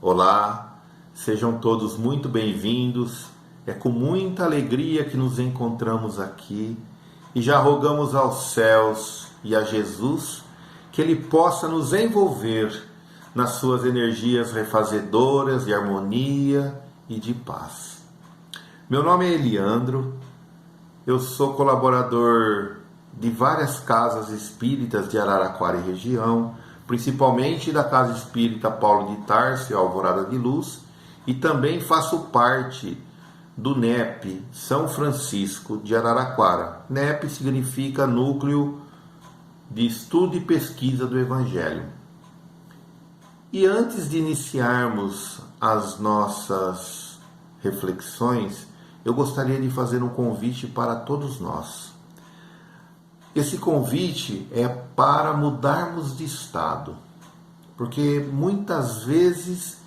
Olá, sejam todos muito bem-vindos. É com muita alegria que nos encontramos aqui e já rogamos aos céus e a Jesus que Ele possa nos envolver nas suas energias refazedoras de harmonia e de paz. Meu nome é Eliandro, eu sou colaborador de várias casas espíritas de Araraquara e região, principalmente da Casa Espírita Paulo de Tarso, Alvorada de Luz, e também faço parte do NEP São Francisco de Araraquara. NEP significa Núcleo de Estudo e Pesquisa do Evangelho. E antes de iniciarmos as nossas reflexões, eu gostaria de fazer um convite para todos nós. Esse convite é para mudarmos de estado, porque muitas vezes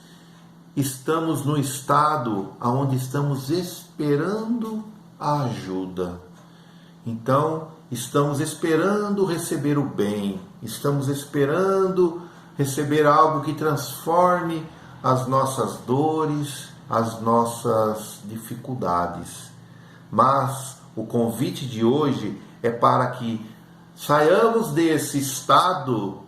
estamos no estado onde estamos esperando a ajuda. Então, estamos esperando receber o bem, estamos esperando receber algo que transforme as nossas dores, as nossas dificuldades. Mas o convite de hoje é para que saiamos desse estado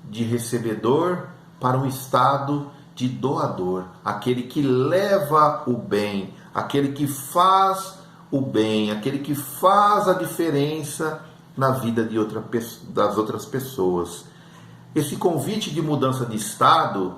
de recebedor para um estado de doador, aquele que leva o bem, aquele que faz o bem, aquele que faz a diferença na vida das outras pessoas. Esse convite de mudança de estado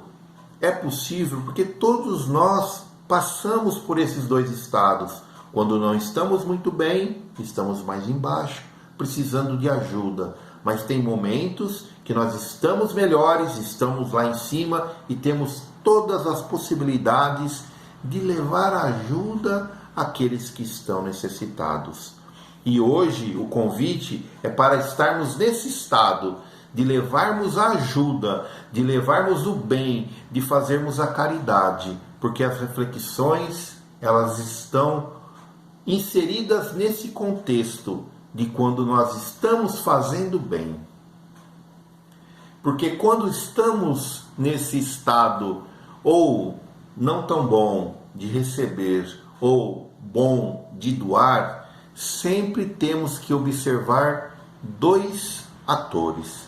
é possível porque todos nós passamos por esses dois estados. Quando não estamos muito bem, estamos mais embaixo, precisando de ajuda. Mas tem momentos que nós estamos melhores, estamos lá em cima e temos todas as possibilidades de levar ajuda àqueles que estão necessitados. E hoje o convite é para estarmos nesse estado, de levarmos a ajuda, de levarmos o bem, de fazermos a caridade, porque as reflexões, elas estão inseridas nesse contexto de quando nós estamos fazendo bem. Porque quando estamos nesse estado, ou não tão bom de receber, ou bom de doar, sempre temos que observar dois atores: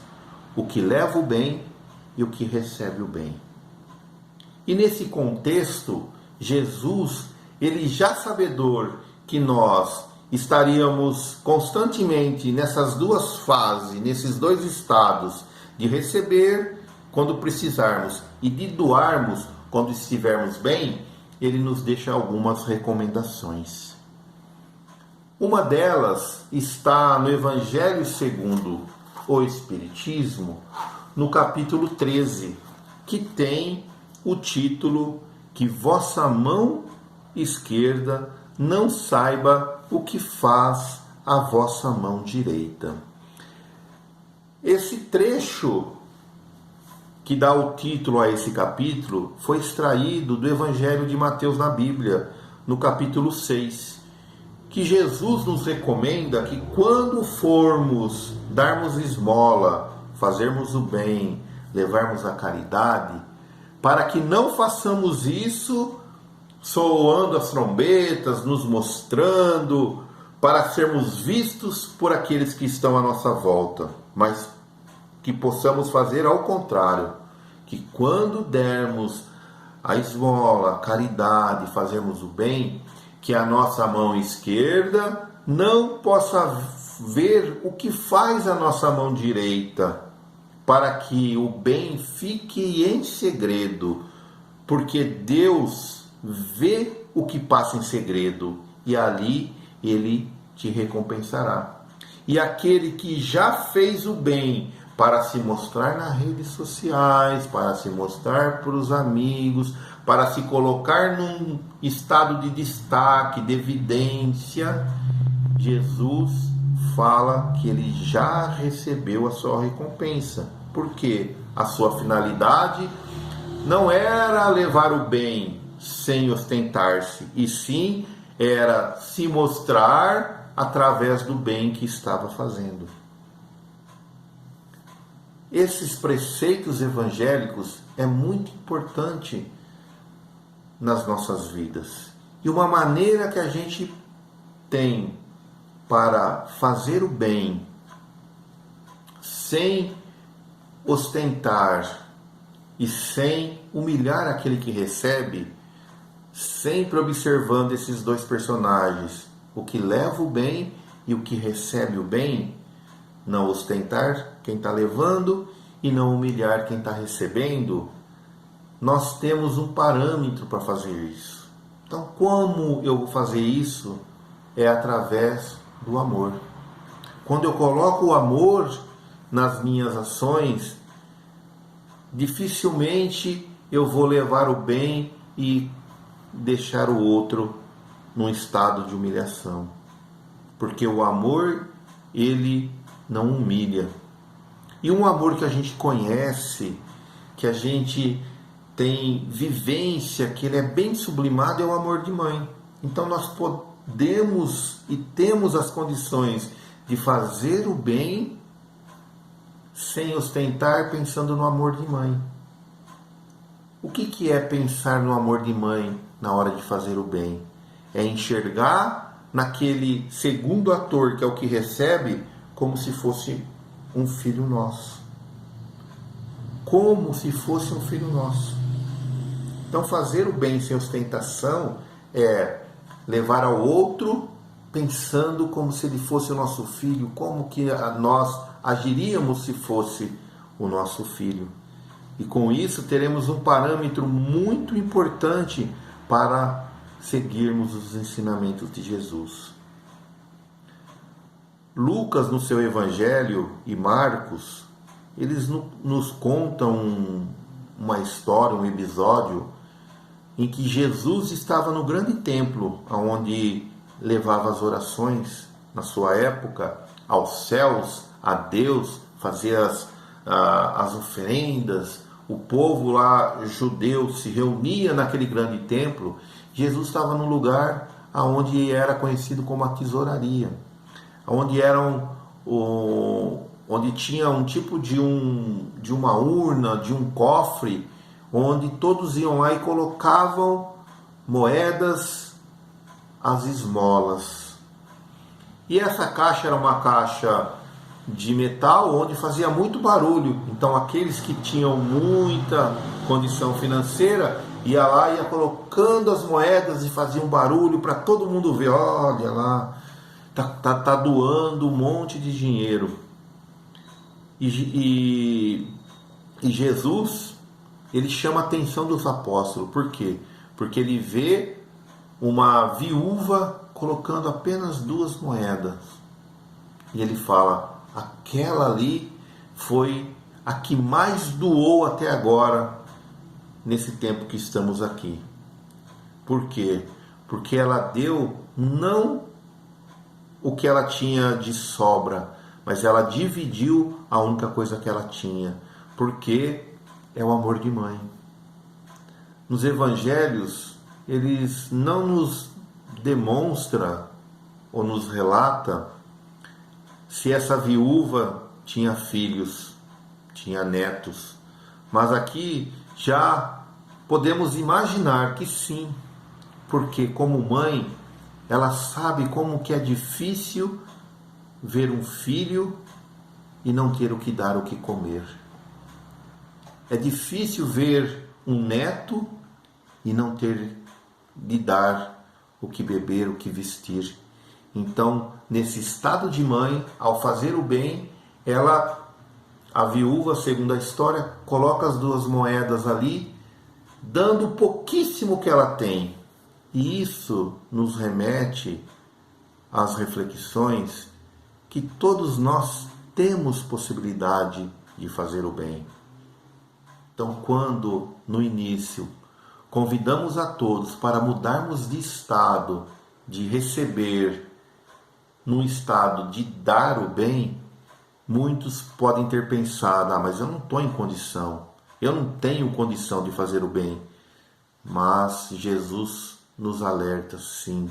o que leva o bem e o que recebe o bem. E nesse contexto, Jesus, ele já sabedor que nós estaríamos constantemente nessas duas fases, nesses dois estados, de receber quando precisarmos e de doarmos quando estivermos bem, ele nos deixa algumas recomendações. Uma delas está no Evangelho segundo o Espiritismo, no capítulo 13, que tem o título que vossa mão esquerda não saiba o que faz a vossa mão direita. Esse trecho que dá o título a esse capítulo foi extraído do Evangelho de Mateus na Bíblia, no capítulo 6, que Jesus nos recomenda que quando formos darmos esmola, fazermos o bem, levarmos a caridade, para que não façamos isso soando as trombetas, nos mostrando, para sermos vistos por aqueles que estão à nossa volta, mas que possamos fazer ao contrário, que quando dermos a esmola, a caridade, fazermos o bem, que a nossa mão esquerda não possa ver o que faz a nossa mão direita, para que o bem fique em segredo, porque Deus vê o que passa em segredo e ali ele te recompensará. E aquele que já fez o bem para se mostrar nas redes sociais, para se mostrar para os amigos, para se colocar num estado de destaque, de evidência, Jesus fala que ele já recebeu a sua recompensa. Porque a sua finalidade não era levar o bem sem ostentar-se, e sim era se mostrar através do bem que estava fazendo. Esses preceitos evangélicos é muito importante nas nossas vidas. E uma maneira que a gente tem para fazer o bem sem ostentar e sem humilhar aquele que recebe, sempre observando esses dois personagens, o que leva o bem e o que recebe o bem, não ostentar quem está levando e não humilhar quem está recebendo, nós temos um parâmetro para fazer isso. Então, como eu vou fazer isso? É através do amor. Quando eu coloco o amor nas minhas ações, dificilmente eu vou levar o bem e deixar o outro num estado de humilhação. Porque o amor, ele não humilha. E um amor que a gente conhece, que a gente tem vivência, que ele é bem sublimado, é o amor de mãe. Então nós podemos e temos as condições de fazer o bem sem ostentar, pensando no amor de mãe. O que é pensar no amor de mãe na hora de fazer o bem? É enxergar naquele segundo ator, que é o que recebe, como se fosse um filho nosso. Como se fosse um filho nosso. Então, fazer o bem sem ostentação é levar ao outro pensando como se ele fosse o nosso filho, como que nós agiríamos se fosse o nosso filho. E com isso teremos um parâmetro muito importante para seguirmos os ensinamentos de Jesus. Lucas, no seu Evangelho, e Marcos, eles nos contam uma história, um episódio, em que Jesus estava no grande templo, onde levava as orações, na sua época, aos céus, a Deus, fazia as oferendas, o povo lá judeu se reunia naquele grande templo. Jesus estava num lugar onde era conhecido como a tesouraria, onde tinha um tipo de uma urna, de um cofre, onde todos iam lá e colocavam moedas, as esmolas. E essa caixa era uma caixa de metal, onde fazia muito barulho. Então aqueles que tinham muita condição financeira ia lá, ia colocando as moedas e fazia um barulho para todo mundo ver. Olha lá, tá doando um monte de dinheiro. E Jesus, ele chama a atenção dos apóstolos. Por quê? Porque ele vê uma viúva colocando apenas 2 moedas. E ele fala: aquela ali foi a que mais doou até agora, nesse tempo que estamos aqui. Por quê? Porque ela deu não o que ela tinha de sobra, mas ela dividiu a única coisa que ela tinha. Porque é o amor de mãe. Nos evangelhos, eles não nos demonstra ou nos relata se essa viúva tinha filhos, tinha netos. Mas aqui já podemos imaginar que sim, porque como mãe, ela sabe como que é difícil ver um filho e não ter o que dar, o que comer. É difícil ver um neto e não ter de dar o que beber, o que vestir. Então, nesse estado de mãe, ao fazer o bem, a viúva, segundo a história, coloca as 2 moedas ali, dando pouquíssimo que ela tem. E isso nos remete às reflexões que todos nós temos possibilidade de fazer o bem. Então, quando no início convidamos a todos para mudarmos de estado, de receber, num estado de dar o bem, muitos podem ter pensado: mas eu não estou em condição, eu não tenho condição de fazer o bem. Mas Jesus nos alerta, sim.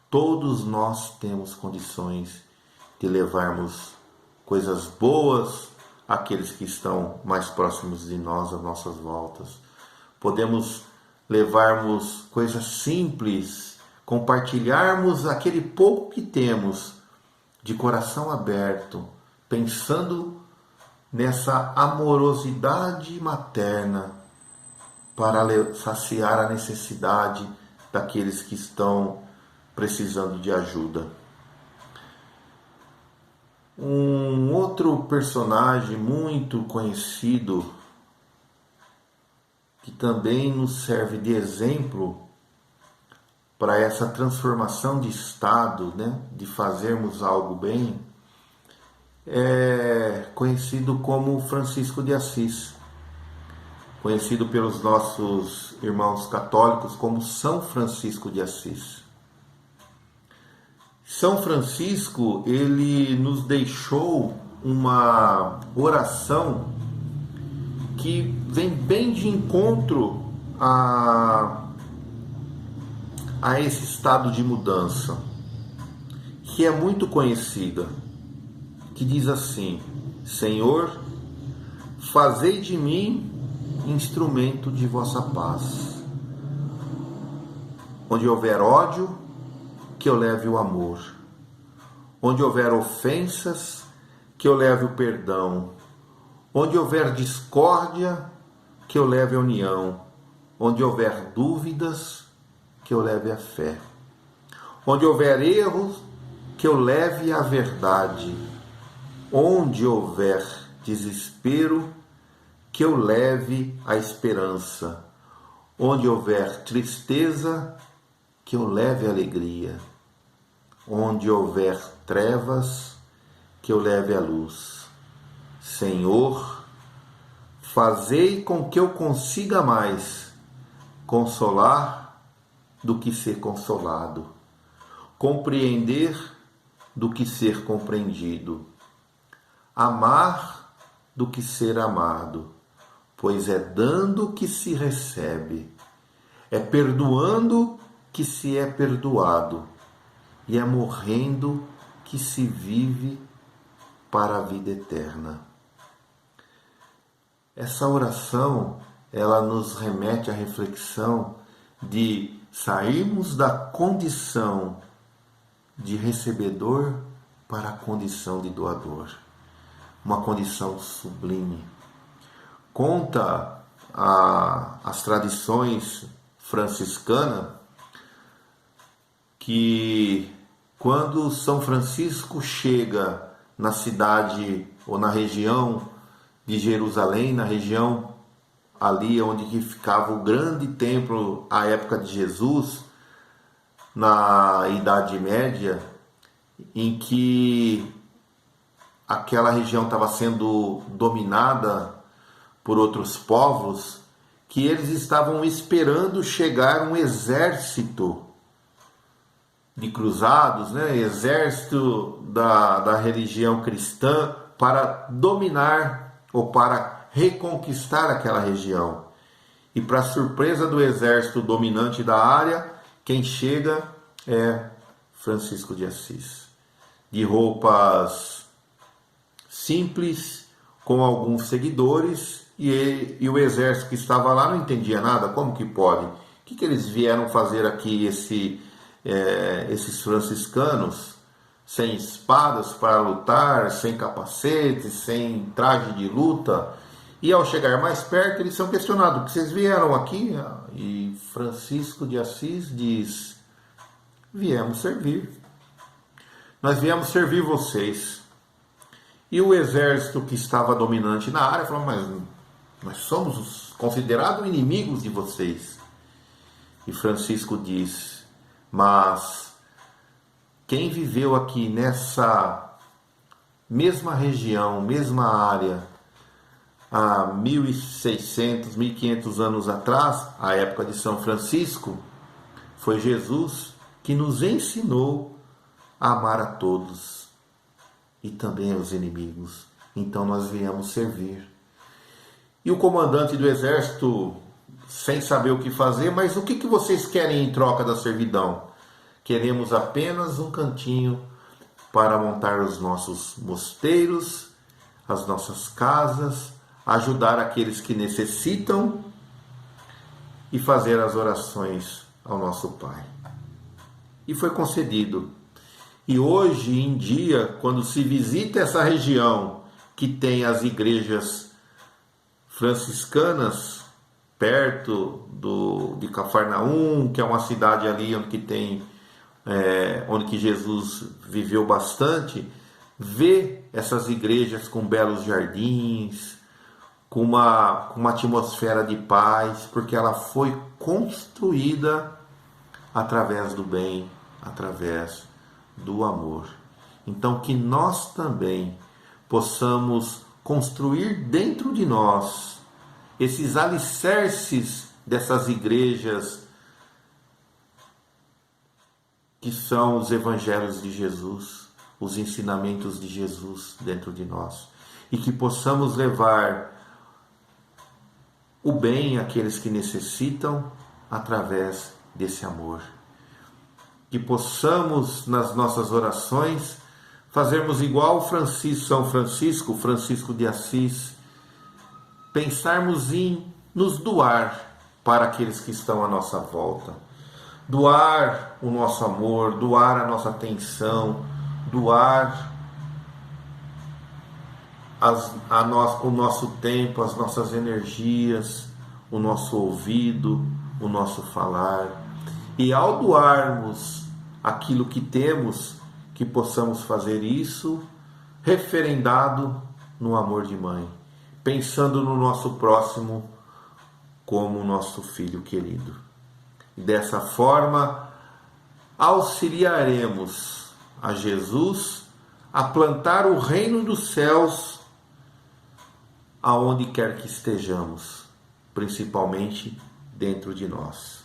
Todos nós temos condições de levarmos coisas boas àqueles que estão mais próximos de nós, às nossas voltas. Podemos levarmos coisas simples, compartilharmos aquele pouco que temos de coração aberto, pensando nessa amorosidade materna para saciar a necessidade daqueles que estão precisando de ajuda. Um outro personagem muito conhecido, que também nos serve de exemplo para essa transformação de estado, né, de fazermos algo bem, é conhecido como Francisco de Assis, conhecido pelos nossos irmãos católicos como São Francisco de Assis. São Francisco, ele nos deixou uma oração que vem bem de encontro a esse estado de mudança, que é muito conhecida, que diz assim: Senhor, fazei de mim instrumento de vossa paz. Onde houver ódio, que eu leve o amor. Onde houver ofensas, que eu leve o perdão. Onde houver discórdia, que eu leve a união. Onde houver dúvidas, que eu leve a fé. Onde houver erros, que eu leve a verdade. Onde houver desespero, que eu leve a esperança. Onde houver tristeza, que eu leve a alegria. Onde houver trevas, que eu leve a luz. Senhor, fazei com que eu consiga mais consolar do que ser consolado, compreender do que ser compreendido, amar do que ser amado, pois é dando que se recebe, é perdoando que se é perdoado, e é morrendo que se vive para a vida eterna. Essa oração, ela nos remete à reflexão de sairmos da condição de recebedor para a condição de doador. Uma condição sublime. Conta as tradições franciscanas que quando São Francisco chega na cidade ou na região de Jerusalém, na região ali onde que ficava o grande templo à época de Jesus, na Idade Média, em que aquela região estava sendo dominada por outros povos, que eles estavam esperando chegar um exército de cruzados, né? Exército da religião cristã para dominar ou para reconquistar aquela região. E para surpresa do exército dominante da área, quem chega é Francisco de Assis, de roupas simples, com alguns seguidores, e o exército que estava lá não entendia nada. Como que pode? O que eles vieram fazer aqui, esses franciscanos, sem espadas para lutar, sem capacete, sem traje de luta? E ao chegar mais perto, eles são questionados: o que vocês vieram aqui? E Francisco de Assis diz: viemos servir. Nós viemos servir vocês. E o exército que estava dominante na área falou: mas nós somos considerados inimigos de vocês. E Francisco diz: mas quem viveu aqui nessa mesma região, mesma área, há 1.600, 1.500 anos atrás, a época de São Francisco, foi Jesus que nos ensinou a amar a todos e também aos inimigos. Então nós viemos servir. E o comandante do exército, sem saber o que fazer: mas o que vocês querem em troca da servidão? Queremos apenas um cantinho para montar os nossos mosteiros, as nossas casas, ajudar aqueles que necessitam e fazer as orações ao nosso Pai. E foi concedido. E hoje em dia, quando se visita essa região que tem as igrejas franciscanas, perto de Cafarnaum, que é uma cidade ali onde que Jesus viveu bastante, vê essas igrejas com belos jardins, com uma atmosfera de paz, porque ela foi construída através do bem, através do amor. Então, que nós também possamos construir dentro de nós esses alicerces dessas igrejas que são os evangelhos de Jesus, os ensinamentos de Jesus dentro de nós, e que possamos levar o bem àqueles que necessitam através desse amor. Que possamos, nas nossas orações, fazermos igual São Francisco de Assis, pensarmos em nos doar para aqueles que estão à nossa volta. Doar o nosso amor, doar a nossa atenção, doar o nosso tempo, as nossas energias, o nosso ouvido, o nosso falar. E ao doarmos aquilo que temos, que possamos fazer isso referendado no amor de mãe, pensando no nosso próximo como o nosso filho querido. E dessa forma, auxiliaremos a Jesus a plantar o reino dos céus aonde quer que estejamos, principalmente dentro de nós.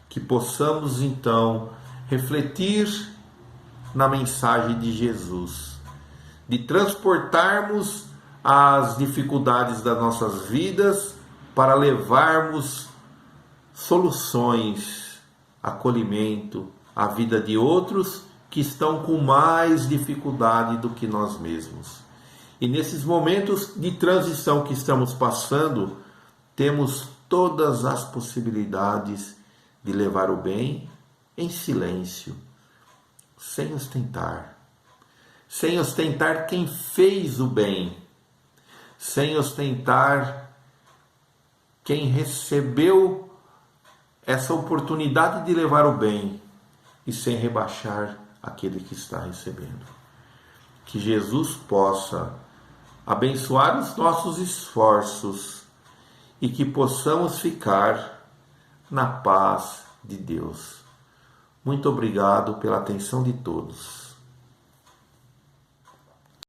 Que possamos então refletir na mensagem de Jesus, de transportarmos as dificuldades das nossas vidas para levarmos soluções, acolhimento à vida de outros que estão com mais dificuldade do que nós mesmos. E nesses momentos de transição que estamos passando, temos todas as possibilidades de levar o bem em silêncio, sem ostentar quem fez o bem, sem ostentar quem recebeu essa oportunidade de levar o bem e sem rebaixar aquele que está recebendo. Que Jesus possa abençoar os nossos esforços e que possamos ficar na paz de Deus. Muito obrigado pela atenção de todos.